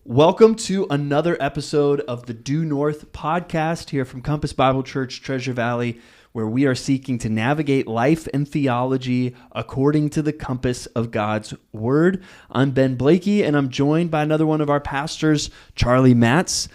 Welcome to another episode of the Due North podcast here from Compass Bible Church, Treasure Valley, where we are seeking to navigate life and theology according to the compass of God's Word. I'm Ben Blakey, and I'm joined by another one of our pastors, Charlie Matz,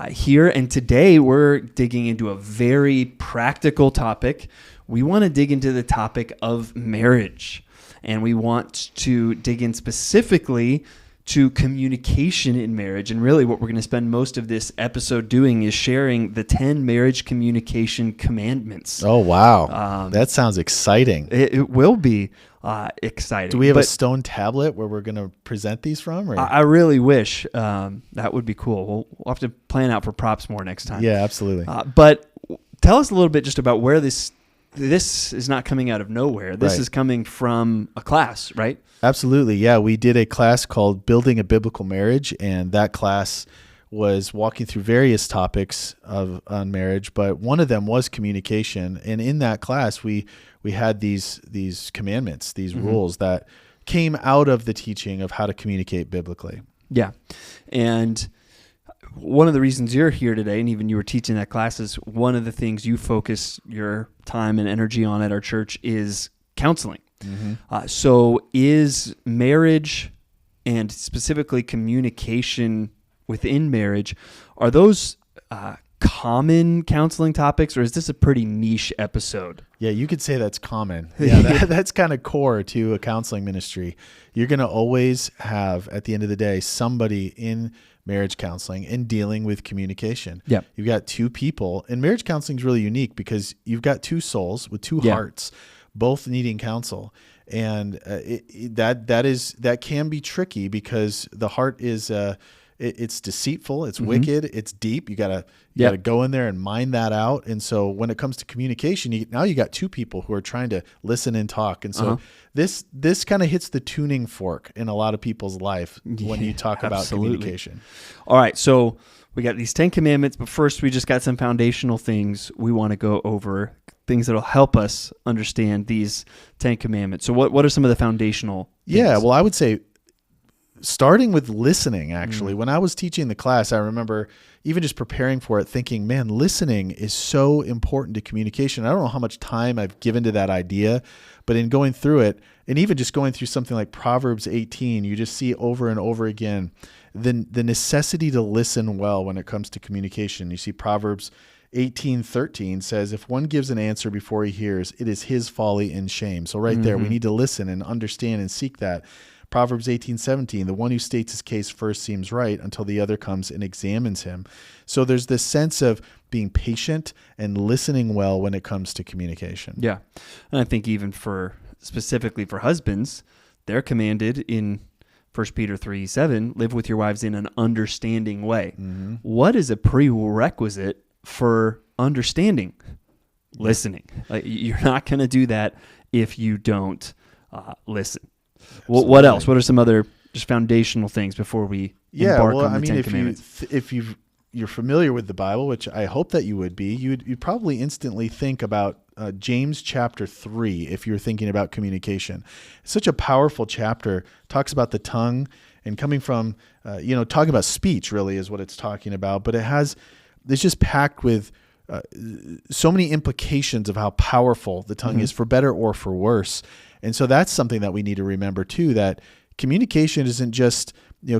here. And today we're digging into a very practical topic. We want to dig into the topic of marriage, and we want to dig in specifically to communication in marriage. And really what we're going to spend most of this episode doing is sharing the 10 marriage communication commandments. Oh, wow. That sounds exciting. It will be exciting. Do we have a stone tablet where we're going to present these from? Or? I really wish. That would be cool. We'll have to plan out for props more next time. Yeah, absolutely. But tell us a little bit just about where this is not coming out of nowhere. This is coming from a class, right? Absolutely. Yeah, we did a class called Building a Biblical Marriage, and that class was walking through various topics on marriage, but one of them was communication. And in that class, we had these commandments, these rules that came out of the teaching of how to communicate biblically. Yeah. And one of the reasons you're here today, and even you were teaching that class, is one of the things you focus your time and energy on at our church is counseling. So is marriage, and specifically communication within marriage, are those common counseling topics, or is this a pretty niche episode? Yeah, you could say that's common. Yeah, that's kind of core to a counseling ministry. You're going to always have, at the end of the day, somebody in marriage counseling and dealing with communication. Yeah, you've got two people, and marriage counseling is really unique because you've got two souls with two hearts, both needing counsel, and that can be tricky because the heart is it's deceitful, it's wicked, it's deep. You gotta go in there and mine that out. And so when it comes to communication, now you got two people who are trying to listen and talk. And so this kind of hits the tuning fork in a lot of people's life when you talk about communication. All right, so we got these 10 commandments, but first we just got some foundational things we want to go over, things that'll help us understand these 10 commandments. So what are some of the foundational things? Yeah, well, I would say starting with listening, actually. When I was teaching the class, I remember even just preparing for it thinking, man, listening is so important to communication. I don't know how much time I've given to that idea, but in going through it, and even just going through something like Proverbs 18, you just see over and over again the necessity to listen well when it comes to communication. You see Proverbs 18:13 says, if one gives an answer before he hears, it is his folly and shame. So right there, we need to listen and understand and seek that. Proverbs 18:17, the one who states his case first seems right until the other comes and examines him. So there's this sense of being patient and listening well when it comes to communication. Yeah. And I think even specifically for husbands, they're commanded in 1 Peter 3:7, live with your wives in an understanding way. What is a prerequisite for understanding? Listening. Like, you're not going to do that if you don't listen. Well, what else? What are some other just foundational things before we embark on the 10 commandments? If you're familiar with the Bible, which I hope that you would be, you'd probably instantly think about James chapter 3 if you're thinking about communication. It's such a powerful chapter. Talks about the tongue and coming from, talking about speech really is what it's talking about. But it's just packed with so many implications of how powerful the tongue is, for better or for worse. And so that's something that we need to remember too, that communication isn't just,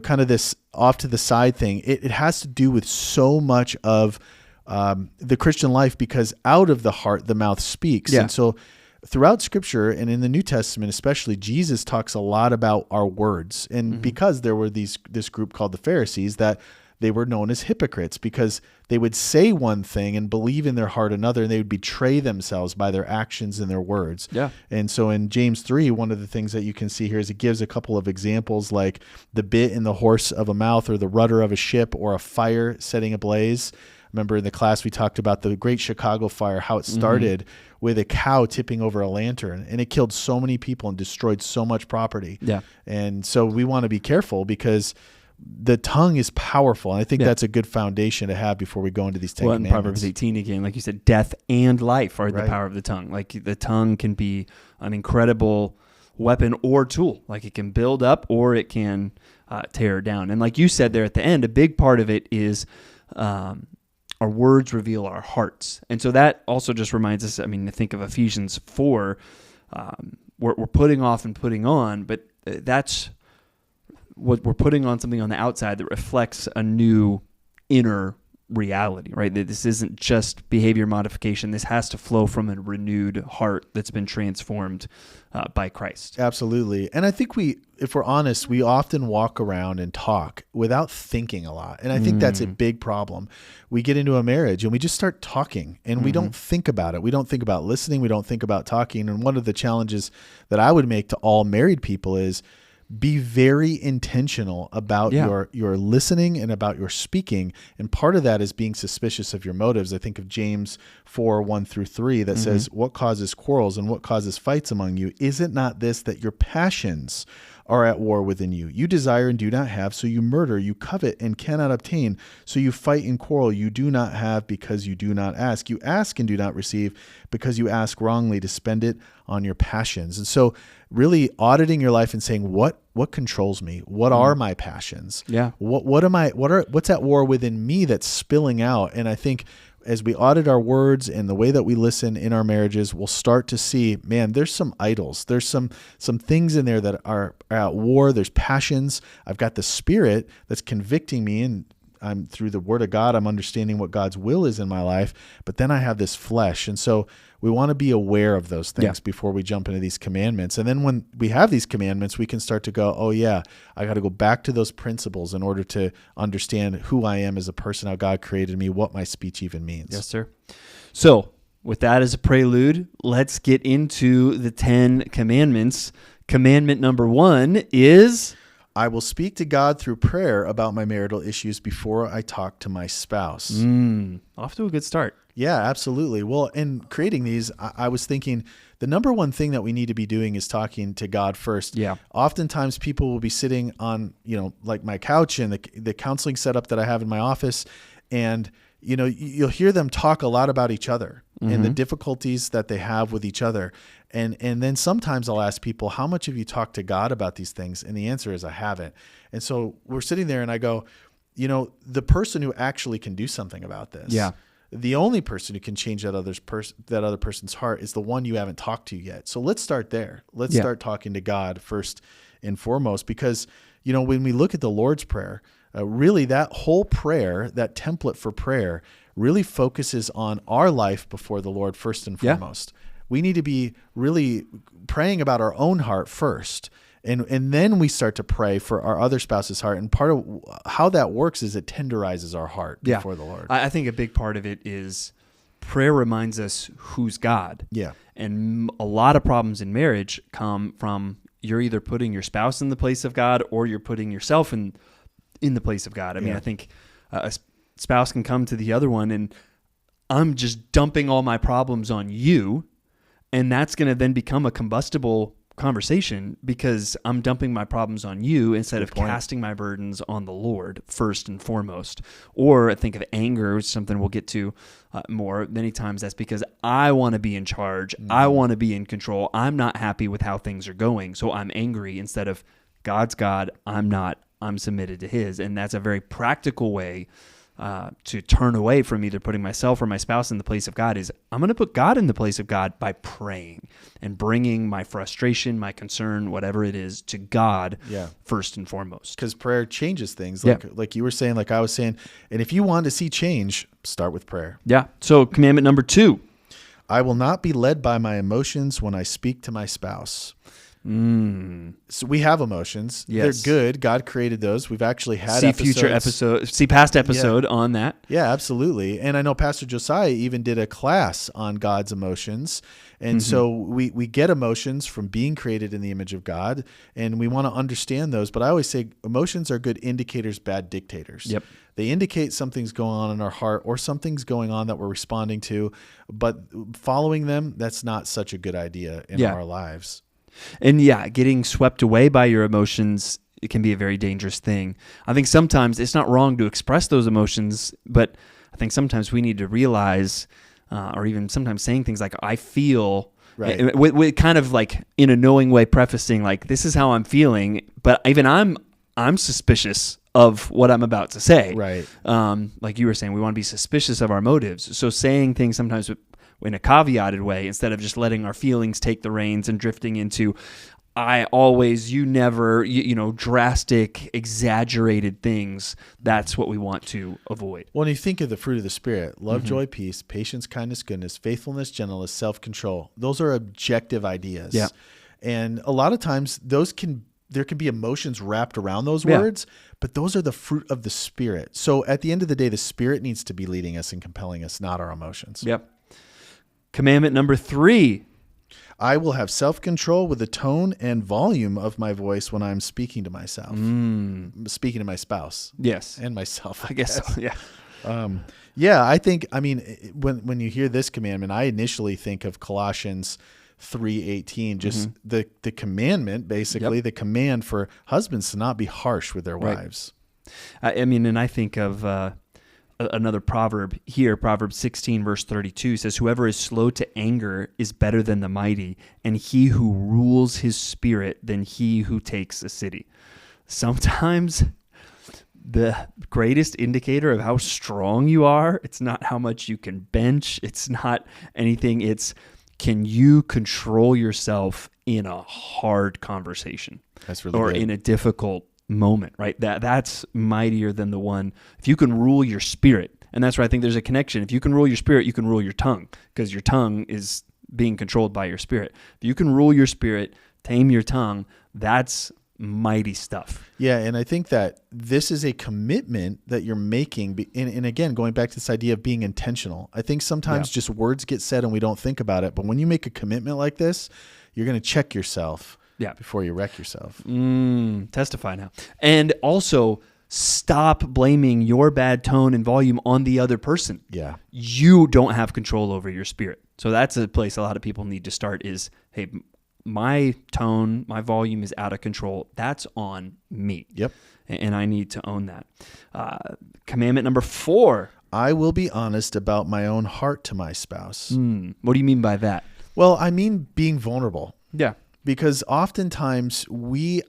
kind of this off to the side thing. It has to do with so much of the Christian life, because out of the heart, the mouth speaks. Yeah. And so throughout Scripture and in the New Testament especially, Jesus talks a lot about our words. And because there were this group called the Pharisees, that they were known as hypocrites because they would say one thing and believe in their heart another, and they would betray themselves by their actions and their words. Yeah. And so in James 3, one of the things that you can see here is it gives a couple of examples like the bit in the horse of a mouth, or the rudder of a ship, or a fire setting ablaze. Remember in the class we talked about the Great Chicago Fire, how it started with a cow tipping over a lantern, and it killed so many people and destroyed so much property. Yeah. And so we want to be careful because the tongue is powerful, and I think that's a good foundation to have before we go into these 10 commandments. Proverbs 18 again, like you said, death and life are the power of the tongue. Like the tongue can be an incredible weapon or tool. Like it can build up or it can tear down. And like you said there at the end, a big part of it is our words reveal our hearts. And so that also just reminds us, to think of Ephesians 4, we're putting off and putting on, but that's what we're putting on, something on the outside that reflects a new inner reality, right? That this isn't just behavior modification. This has to flow from a renewed heart that's been transformed by Christ. Absolutely. And I think if we're honest, we often walk around and talk without thinking a lot. And I think that's a big problem. We get into a marriage and we just start talking and we don't think about it. We don't think about listening. We don't think about talking. And one of the challenges that I would make to all married people is be very intentional about your listening and about your speaking. And part of that is being suspicious of your motives. I think of James 4:1-3 that says, what causes quarrels and what causes fights among you? Is it not this, that your passions are at war within you? You desire and do not have, so you murder. You covet and cannot obtain, so you fight and quarrel. You do not have because you do not ask. You ask and do not receive because you ask wrongly to spend it on your passions. And so really auditing your life and saying, what controls me? What are my passions? Yeah. What's at war within me that's spilling out? And I think as we audit our words and the way that we listen in our marriages, we'll start to see, man, there's some idols. There's some things in there that are at war. There's passions. I've got the Spirit that's convicting me, and I'm through the Word of God, I'm understanding what God's will is in my life. But then I have this flesh. And so we want to be aware of those things before we jump into these commandments. And then when we have these commandments, we can start to go, oh yeah, I got to go back to those principles in order to understand who I am as a person, how God created me, what my speech even means. Yes, sir. So with that as a prelude, let's get into the 10 commandments. Commandment number 1 is, I will speak to God through prayer about my marital issues before I talk to my spouse. Off to a good start. Yeah, absolutely. Well, in creating these, I was thinking the number one thing that we need to be doing is talking to God first. Yeah. Oftentimes people will be sitting on, like my couch and the counseling setup that I have in my office, and you'll hear them talk a lot about each other and the difficulties that they have with each other. And then sometimes I'll ask people, how much have you talked to God about these things? And the answer is I haven't. And so we're sitting there and I go, the person who actually can do something about this, the only person who can change that other person's heart is the one you haven't talked to yet. So let's start there. Let's start talking to God first and foremost, because, when we look at the Lord's Prayer, really that whole prayer, that template for prayer, really focuses on our life before the Lord first and foremost. We need to be really praying about our own heart first. And then we start to pray for our other spouse's heart. And part of how that works is it tenderizes our heart before the Lord. I think a big part of it is prayer reminds us who's God. Yeah. And a lot of problems in marriage come from you're either putting your spouse in the place of God or you're putting yourself in the place of God. I think a spouse can come to the other one and I'm just dumping all my problems on you. And that's going to then become a combustible conversation because I'm dumping my problems on you instead of casting my burdens on the Lord first and foremost. Or I think of anger, which is something we'll get to more. Many times that's because I want to be in charge. I want to be in control. I'm not happy with how things are going. So I'm angry instead of God's God. I'm not. I'm submitted to His. And that's a very practical way to turn away from either putting myself or my spouse in the place of God is I'm going to put God in the place of God by praying and bringing my frustration, my concern, whatever it is, to God first and foremost. Because prayer changes things, like you were saying, like I was saying. And if you want to see change, start with prayer. Yeah. So commandment number 2. I will not be led by my emotions when I speak to my spouse. So we have emotions. Yes. They're good. God created those. We've actually had past episode on that. Yeah, absolutely. And I know Pastor Josiah even did a class on God's emotions. And so we get emotions from being created in the image of God, and we want to understand those. But I always say emotions are good indicators, bad dictators. Yep. They indicate something's going on in our heart or something's going on that we're responding to. But following them, that's not such a good idea in our lives. And getting swept away by your emotions, it can be a very dangerous thing. I think sometimes it's not wrong to express those emotions, but I think sometimes we need to realize, or even sometimes saying things like, I feel, Right. With kind of like in a knowing way prefacing like, this is how I'm feeling, but even I'm suspicious of what I'm about to say. Right. Like you were saying, we want to be suspicious of our motives. So saying things sometimes in a caveated way, instead of just letting our feelings take the reins and drifting into, I always, you never, drastic, exaggerated things. That's what we want to avoid. When you think of the fruit of the Spirit, love, joy, peace, patience, kindness, goodness, faithfulness, gentleness, self-control, those are objective ideas. Yeah. And a lot of times there can be emotions wrapped around those words, but those are the fruit of the Spirit. So at the end of the day, the Spirit needs to be leading us and compelling us, not our emotions. Yep. Commandment number 3. I will have self-control with the tone and volume of my voice when I'm speaking to myself, speaking to my spouse. Yes. And myself. I guess so. Yeah. I think, when you hear this commandment, I initially think of Colossians 3:18, just the commandment, basically the command for husbands to not be harsh with their wives. And I think of another proverb here, Proverbs 16 verse 32 says, whoever is slow to anger is better than the mighty, and he who rules his spirit than he who takes a city. Sometimes the greatest indicator of how strong you are, it's not how much you can bench, it's not anything, it's can you control yourself in a hard conversation? That's really or good. In a difficult moment, right? That's mightier than the one. If you can rule your spirit, and that's where I think there's a connection. If you can rule your spirit, you can rule your tongue, because your tongue is being controlled by your spirit. If you can rule your spirit, tame your tongue, that's mighty stuff. Yeah, and I think that this is a commitment that you're making. And again, going back to this idea of being intentional, I think sometimes just words get said and we don't think about it. But when you make a commitment like this, you're going to check yourself before you wreck yourself. Testify now. And also, stop blaming your bad tone and volume on the other person. Yeah. You don't have control over your spirit. So that's a place a lot of people need to start is, hey, my tone, my volume is out of control. That's on me. Yep. And I need to own that. Commandment number 4. I will be honest about my own heart to my spouse. What do you mean by that? Well, I mean being vulnerable. Yeah. Because oftentimes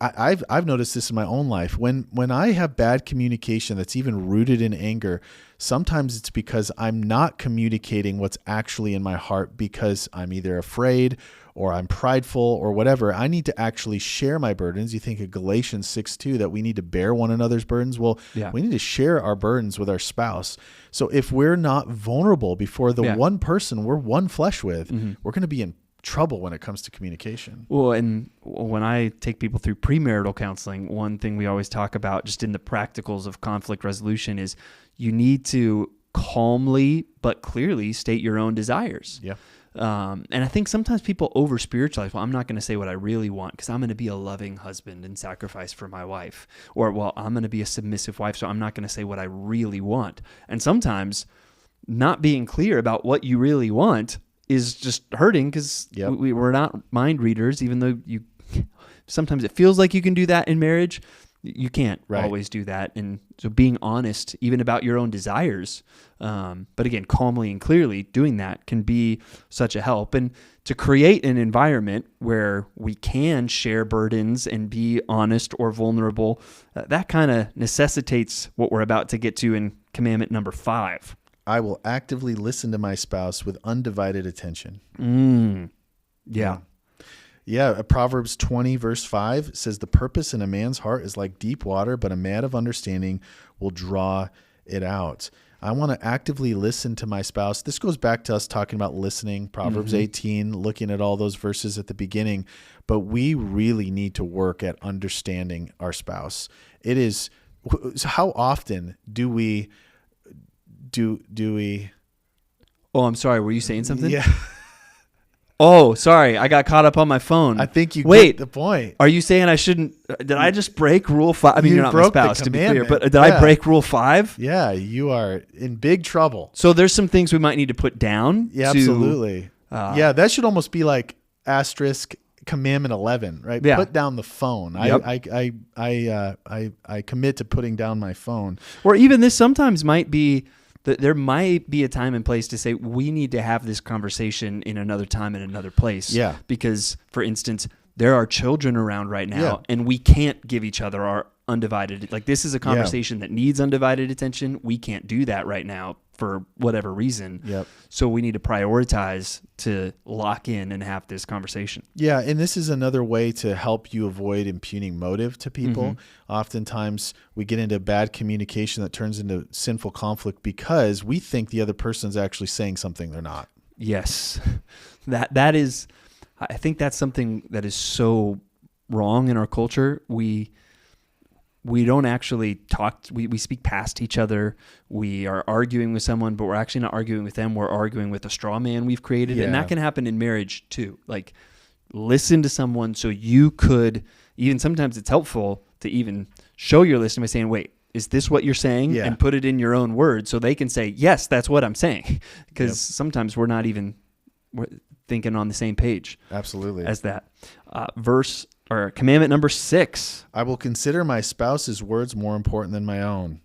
I've noticed this in my own life. When I have bad communication that's even rooted in anger, sometimes it's because I'm not communicating what's actually in my heart because I'm either afraid or I'm prideful or whatever. I need to actually share my burdens. You think of Galatians 6:2 that we need to bear one another's burdens. Well, we need to share our burdens with our spouse. So if we're not vulnerable before the one person we're one flesh with, we're going to be in trouble when it comes to communication. Well, and when I take people through premarital counseling, one thing we always talk about just in the practicals of conflict resolution is you need to calmly but clearly state your own desires. Yeah. And I think sometimes people over spiritualize, well, I'm not going to say what I really want because I'm going to be a loving husband and sacrifice for my wife. Or, well, I'm going to be a submissive wife, so I'm not going to say what I really want. And sometimes not being clear about what you really want is just hurting because we're not mind readers, even though sometimes it feels like you can do that in marriage. You can't always do that. And so being honest, even about your own desires, but again, calmly and clearly doing that can be such a help. And to create an environment where we can share burdens and be honest or vulnerable, that kind of necessitates what we're about to get to in commandment number 5. I will actively listen to my spouse with undivided attention. Yeah. Yeah, Proverbs 20 verse 5 says, the purpose in a man's heart is like deep water, but a man of understanding will draw it out. I want to actively listen to my spouse. This goes back to us talking about listening, Proverbs 18, looking at all those verses at the beginning. But we really need to work at understanding our spouse. It is, how often do we... Oh, I'm sorry. Were you saying something? Yeah. Oh, sorry. I got caught up on my phone. I think you get the point. Are you saying I shouldn't? Did I just break rule 5? I mean, you're not my spouse, to be clear, but did I break rule 5? Yeah, you are in big trouble. So there's some things we might need to put down. Yeah, absolutely. That should almost be like asterisk commandment 11, right? Yeah. Put down the phone. Yep. I commit to putting down my phone. Or even this sometimes might be There might be a time and place to say we need to have this conversation in another time and another place. Yeah. Because, for instance, there are children around right now, Yeah. and we can't give each other our undivided. Like, this is a conversation that needs undivided attention. We can't do that right now for whatever reason. Yep. So we need to prioritize to lock in and have this conversation. Yeah, and this is another way to help you avoid impugning motive to people. Oftentimes we get into bad communication that turns into sinful conflict because we think the other person's actually saying something they're not. Yes. That is, I think that's something that is so wrong in our culture. We don't actually talk. We speak past each other. We are arguing with someone, but we're actually not arguing with them. We're arguing with a straw man we've created. Yeah. And that can happen in marriage too. Like, listen to someone so you could, even sometimes it's helpful to even show you're listening by saying, wait, is this what you're saying? Yeah. And put it in your own words so they can say, yes, that's what I'm saying. Because sometimes we're thinking on the same page. Absolutely. As that. Commandment number 6. I will consider my spouse's words more important than my own.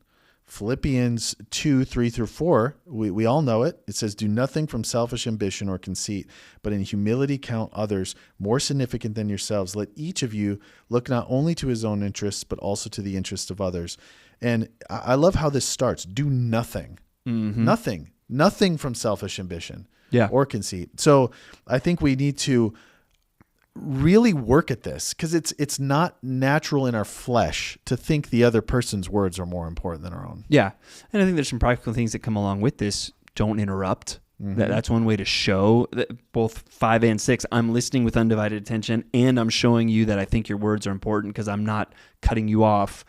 Philippians 2:3-4, we all know it. It says, do nothing from selfish ambition or conceit, but in humility count others more significant than yourselves. Let each of you look not only to his own interests, but also to the interests of others. And I love how this starts. Do nothing. Nothing from selfish ambition or conceit. So I think we need to really work at this because it's not natural in our flesh to think the other person's words are more important than our own. Yeah. And I think there's some practical things that come along with this. Don't interrupt. That's one way to show that both 5 and 6, I'm listening with undivided attention and I'm showing you that I think your words are important because I'm not cutting you off,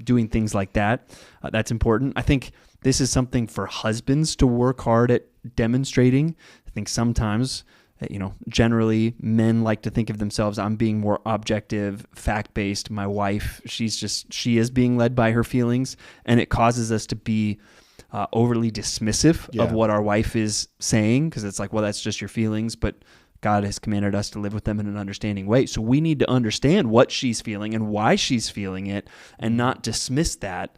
doing things like that. That's important. I think this is something for husbands to work hard at demonstrating. I think sometimes, generally men like to think of themselves, I'm being more objective, fact-based. My wife, she is being led by her feelings, and it causes us to be overly dismissive of what our wife is saying because it's like, well, that's just your feelings, but God has commanded us to live with them in an understanding way. So we need to understand what she's feeling and why she's feeling it and not dismiss that.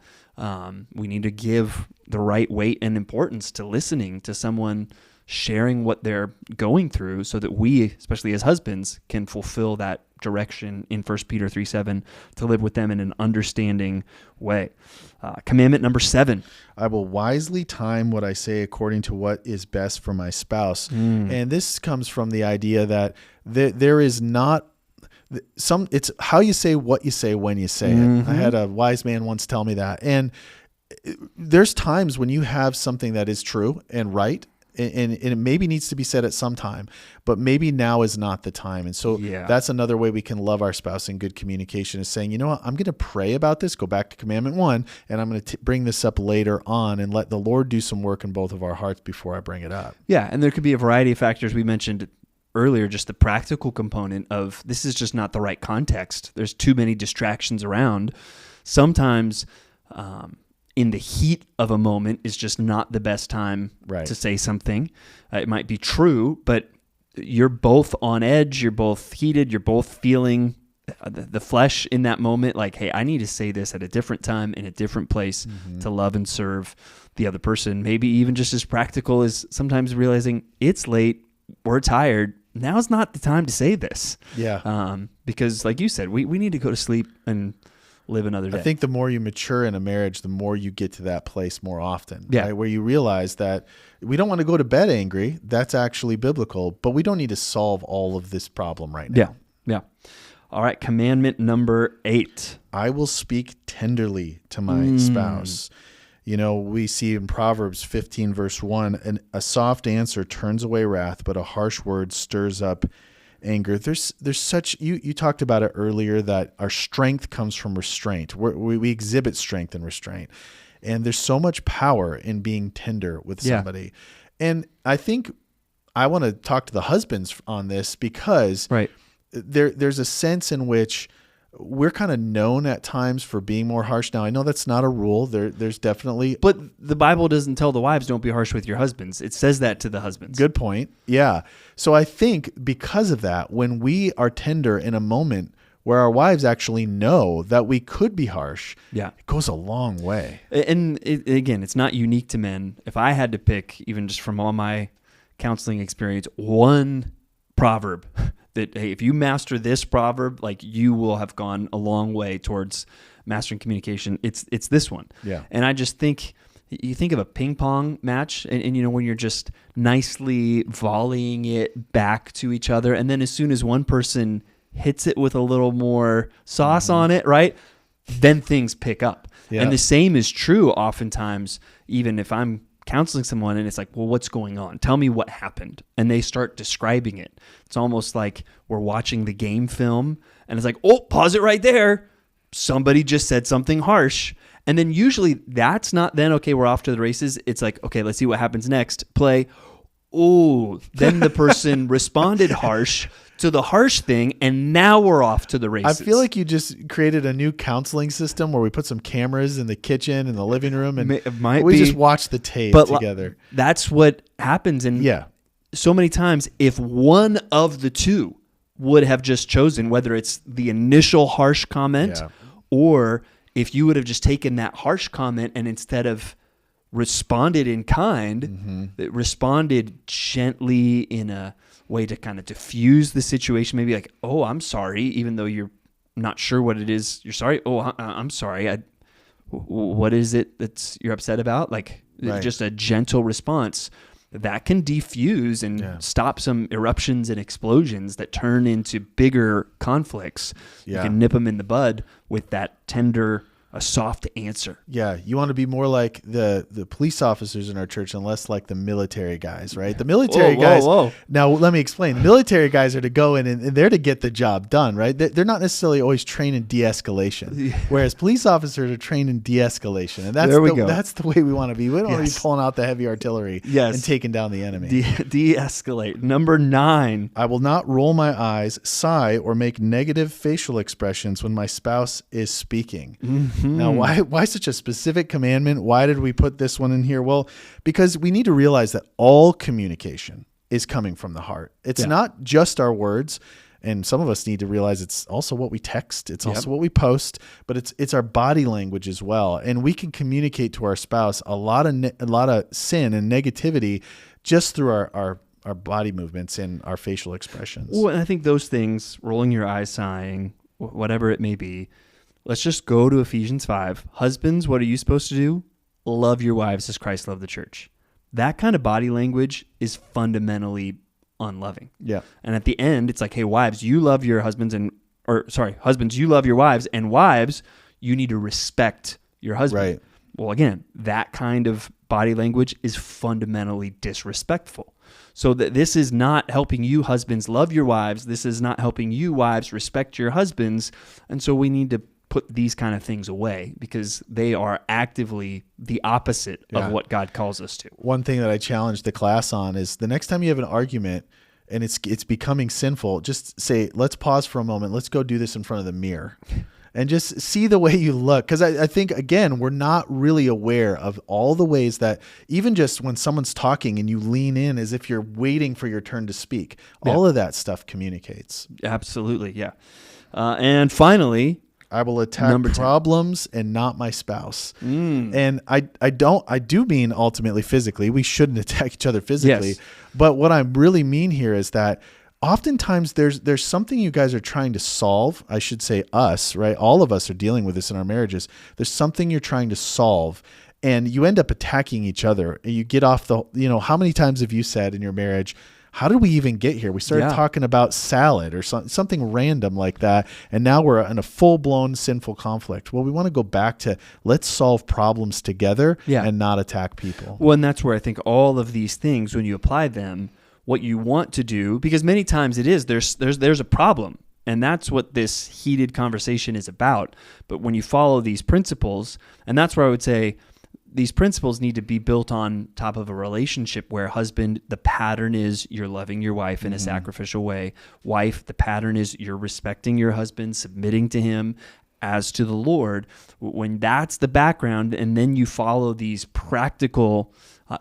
We need to give the right weight and importance to listening to someone sharing what they're going through so that we, especially as husbands, can fulfill that direction in 1 Peter 3:7 to live with them in an understanding way. Commandment number 7. I will wisely time what I say according to what is best for my spouse. And this comes from the idea that there is not it's how you say what you say when you say it. I had a wise man once tell me that. And there's times when you have something that is true and right, and it maybe needs to be said at some time, but maybe now is not the time. And so that's another way we can love our spouse in good communication is saying, you know what, I'm going to pray about this, go back to commandment 1, and I'm going to bring this up later on and let the Lord do some work in both of our hearts before I bring it up. Yeah. And there could be a variety of factors. We mentioned earlier, just the practical component of this is just not the right context. There's too many distractions around. Sometimes, in the heat of a moment is just not the best time to say something. It might be true, but you're both on edge, you're both heated, you're both feeling the flesh in that moment. Like, hey, I need to say this at a different time in a different place to love and serve the other person. Maybe even just as practical as sometimes realizing it's late, we're tired. Now's not the time to say this. Because like you said, we need to go to sleep and live another day. I think the more you mature in a marriage, the more you get to that place more often, right? Where you realize that we don't want to go to bed angry. That's actually biblical, but we don't need to solve all of this problem right now. Yeah. All right. Commandment number 8. I will speak tenderly to my spouse. We see in Proverbs 15 verse 1, a soft answer turns away wrath, but a harsh word stirs up anger. There's such, you talked about it earlier, that our strength comes from restraint. We exhibit strength and restraint. And there's so much power in being tender with somebody. And I think I want to talk to the husbands on this because there's a sense in which we're kind of known at times for being more harsh. Now, I know that's not a rule. There's definitely... But the Bible doesn't tell the wives, don't be harsh with your husbands. It says that to the husbands. Good point. Yeah. So I think because of that, when we are tender in a moment, where our wives actually know that we could be harsh, Yeah. it goes a long way. And again, it's not unique to men. If I had to pick, even just from all my counseling experience, one proverb that, hey, if you master this proverb, like, you will have gone a long way towards mastering communication. It's this one. Yeah. And I just think, you think of a ping pong match, and when you're just nicely volleying it back to each other, and then as soon as one person hits it with a little more sauce on it, right, then things pick up. Yeah. And the same is true oftentimes, even if I'm counseling someone and it's like, well, what's going on? Tell me what happened. And they start describing it. It's almost like we're watching the game film, and it's like, oh, pause it right there. Somebody just said something harsh. And then usually that's not then, okay, we're off to the races. It's like, okay, let's see what happens next. Play. Oh, then the person responded harsh to the harsh thing, and now we're off to the races. I feel like you just created a new counseling system where we put some cameras in the kitchen and the living room, and we just watch the tape together. That's what happens. And so many times, if one of the two would have just chosen, whether it's the initial harsh comment or if you would have just taken that harsh comment and instead of responded in kind, responded gently in a way to kind of diffuse the situation, maybe like, oh, I'm sorry, even though you're not sure what it is you're sorry. Oh, I'm sorry. What is it that you're upset about? Like, just a gentle response that can defuse and stop some eruptions and explosions that turn into bigger conflicts. You can nip them in the bud with that tender, a soft answer. Yeah, you want to be more like the police officers in our church and less like the military guys, right? The military guys. Now, let me explain. The military guys are to go in and they're to get the job done, right? They're not necessarily always trained in de-escalation, whereas police officers are trained in de-escalation. And that's the way we want to be. We don't want to be pulling out the heavy artillery and taking down the enemy. De-escalate. Number 9. I will not roll my eyes, sigh, or make negative facial expressions when my spouse is speaking. Now, why such a specific commandment? Why did we put this one in here? Well, because we need to realize that all communication is coming from the heart. It's not just our words, and some of us need to realize it's also what we text. It's also what we post, but it's our body language as well. And we can communicate to our spouse a lot of sin and negativity just through our body movements and our facial expressions. Well, and I think those things, rolling your eyes, sighing, whatever it may be. Let's just go to Ephesians 5. Husbands, what are you supposed to do? Love your wives as Christ loved the church. That kind of body language is fundamentally unloving. Yeah. And at the end, it's like, hey, wives, you love your husbands, husbands, you love your wives, and wives, you need to respect your husband. Right. Well, again, that kind of body language is fundamentally disrespectful. So this is not helping you husbands love your wives. This is not helping you wives respect your husbands. And so we need to put these kind of things away because they are actively the opposite of what God calls us to. One thing that I challenge the class on is the next time you have an argument and it's becoming sinful, just say, let's pause for a moment. Let's go do this in front of the mirror and just see the way you look. Because I think, again, we're not really aware of all the ways that even just when someone's talking and you lean in as if you're waiting for your turn to speak, all of that stuff communicates. Absolutely, yeah. And finally, I will attack problems and not my spouse. And I do mean ultimately physically. We shouldn't attack each other physically. Yes. But what I really mean here is that oftentimes there's something you guys are trying to solve. I should say us, right? All of us are dealing with this in our marriages. There's something you're trying to solve and you end up attacking each other. You get off how many times have you said in your marriage, how did we even get here? We started talking about salad or something random like that, and now we're in a full-blown sinful conflict. Well, we want to go back to let's solve problems together and not attack people. Well, and that's where I think all of these things, when you apply them, what you want to do, because many times it is, there's a problem, and that's what this heated conversation is about. But when you follow these principles, and that's where I would say, these principles need to be built on top of a relationship where husband, the pattern is you're loving your wife in a sacrificial way. Wife, the pattern is you're respecting your husband, submitting to him as to the Lord. When that's the background, and then you follow these practical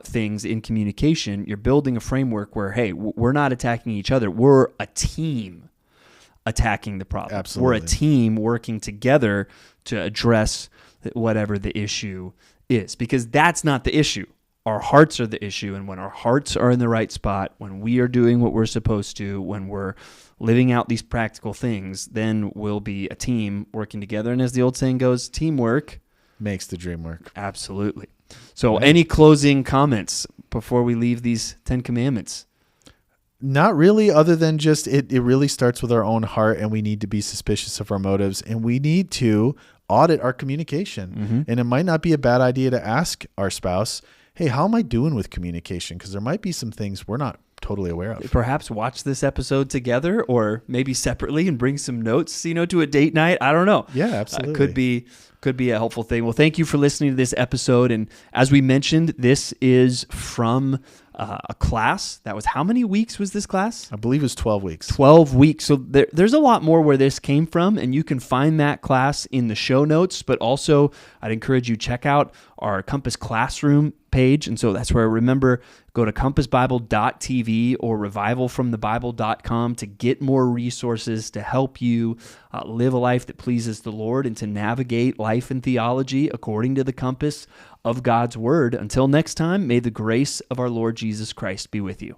things in communication, you're building a framework where, hey, we're not attacking each other. We're a team. attacking the problem. Absolutely. We're a team working together to address whatever the issue is, because that's not the issue. Our hearts are the issue, and when our hearts are in the right spot, when we are doing what we're supposed to, when we're living out these practical things, then we'll be a team working together. And as the old saying goes, teamwork makes the dream work. Absolutely. So Right. Any closing comments before we leave these 10 Commandments? Not really, other than just it really starts with our own heart, and we need to be suspicious of our motives, and we need to audit our communication. Mm-hmm. And it might not be a bad idea to ask our spouse, hey, how am I doing with communication? Because there might be some things we're not totally aware of. Perhaps watch this episode together, or maybe separately, and bring some notes, to a date night. I don't know. Yeah, absolutely. Could be a helpful thing. Well, thank you for listening to this episode. And as we mentioned, this is from a class. That was, how many weeks was this class? I believe it was 12 weeks. 12 weeks. So there's a lot more where this came from, and you can find that class in the show notes, but also I'd encourage you check out our Compass Classroom page. And so that's where, remember, go to compassbible.tv or revivalfromthebible.com to get more resources to help you live a life that pleases the Lord and to navigate life and theology according to the compass of God's Word. Until next time, may the grace of our Lord Jesus Christ be with you.